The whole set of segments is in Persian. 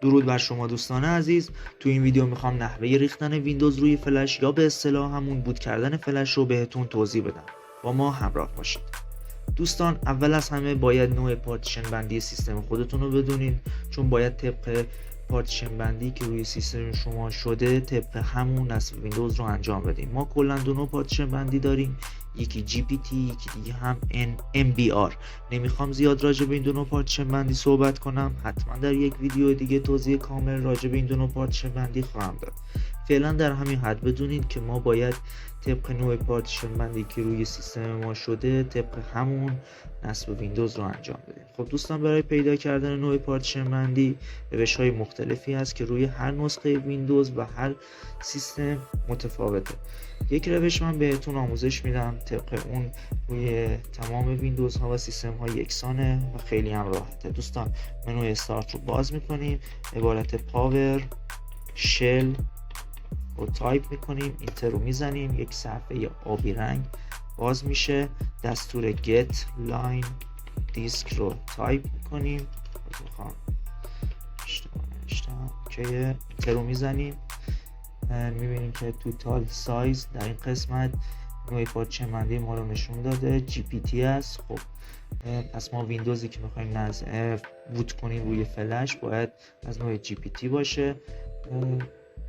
درود بر شما دوستان عزیز. تو این ویدیو میخوام نحوه ریختن ویندوز روی فلش یا به اصطلاح همون بوت کردن فلش رو بهتون توضیح بدم. با ما همراه باشید. دوستان، اول از همه باید نوع پارتیشن بندی سیستم خودتون رو بدونین، چون باید طبق پارتیشن بندی که روی سیستم شما شده طبق همون نصب ویندوز رو انجام بدین. ما کلا دو نوع پارتیشن بندی داریم، یکی GPT، یکی دیگه هم MBR. نمیخوام زیاد راجع به این دو نوع پارتیشن بندی صحبت کنم، حتما در یک ویدیو دیگه توضیح کامل راجع به این دو نوع پارتیشن بندی خواهم داد. فعلا در همین حد بدونید که ما باید طبق نوع پارتیشن بندی که روی سیستم ما شده طبق همون نصب ویندوز رو انجام بدیم. خب دوستان، برای پیدا کردن نوع پارتیشن بندی روش‌های مختلفی هست که روی هر نسخه ویندوز و هر سیستم متفاوته. یک روش من بهتون آموزش میدم، طبق اون روی تمام ویندوز ها و سیستم ها یکسانه و خیلی هم راحته. دوستان، منوی استارت رو باز میکنیم، عبارت پاور شل رو تایپ میکنیم، اینتر رو میزنیم، یک صفحه آبی رنگ باز میشه. دستور get line disk رو تایپ میکنیم، اوکی، اینتر رو میزنیم. میبینیم که توتال سایز در این قسمت نوع پارتیشن بندی ما رو نشون داده، GPT است. خب پس ما ویندوزی که میخوایم بوت کنیم روی فلش باید از نوع GPT باشه. این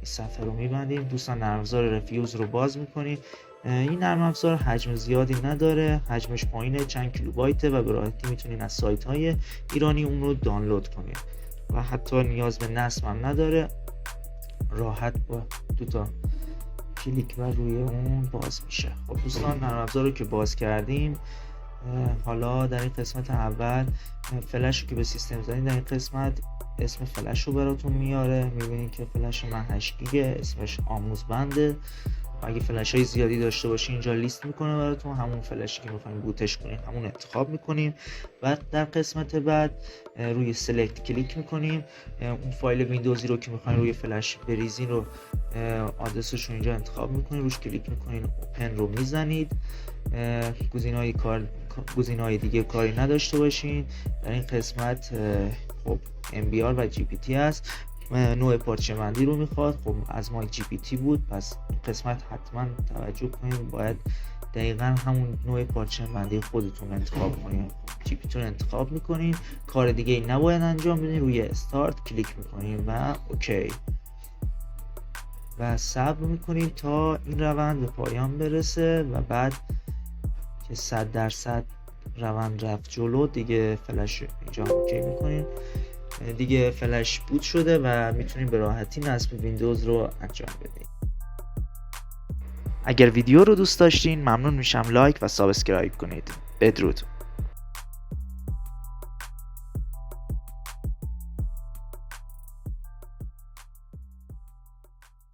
صفحه رو میبندیم. دوستان، نرم افزار رفیوز رو باز میکنیم. این نرم افزار حجم زیادی نداره، حجمش پایینه، چند کیلوبایته و به راحتی میتونین از سایت های ایرانی اون رو دانلود کنید و حتی نیاز به نصب هم نداره. راحت با دو تا کلیک و روی اون باز میشه. خب دوستان، نرم افزار رو که باز کردیم، حالا در این قسمت اول فلش رو که به سیستم زدیم، در این قسمت اسم فلش رو براتون میاره. میبینید که فلش من 8 گیگه، اسمش آموزبنده. اگه فلش های زیادی داشته باشین اینجا لیست میکنه براتون، همون فلشی که میخوایم بوتش کنیم همون انتخاب میکنیم و در قسمت بعد روی سلکت کلیک میکنیم. اون فایل ویندوزی رو که میخوایم روی فلش بریزین رو آدرسش رو اینجا انتخاب میکنید، روش کلیک میکنید، اوپن رو میزنید. گزینه‌های دیگه کاری نداشته باشین. در این قسمت خب MBR و GPT هست. نوع پارتیشن بندی رو میخواد. خب از ما GPT بود، پس این قسمت حتما توجه کنید، باید دقیقا همون نوع پارتیشن بندی خودتون انتخاب کنید. GPT رو انتخاب میکنین، کار دیگه ای نباید انجام بدین، روی استارت کلیک میکنین و اوکی و صبر میکنین تا این روند به پایان برسه و بعد که 100% روند رفت جلو دیگه فلش اینجا اوکی میکنین. دیگه فلش بوت شده و میتونین به راحتی نصب ویندوز رو انجام بدین. اگر ویدیو رو دوست داشتین ممنون میشم لایک و سابسکرایب کنید. بدرود.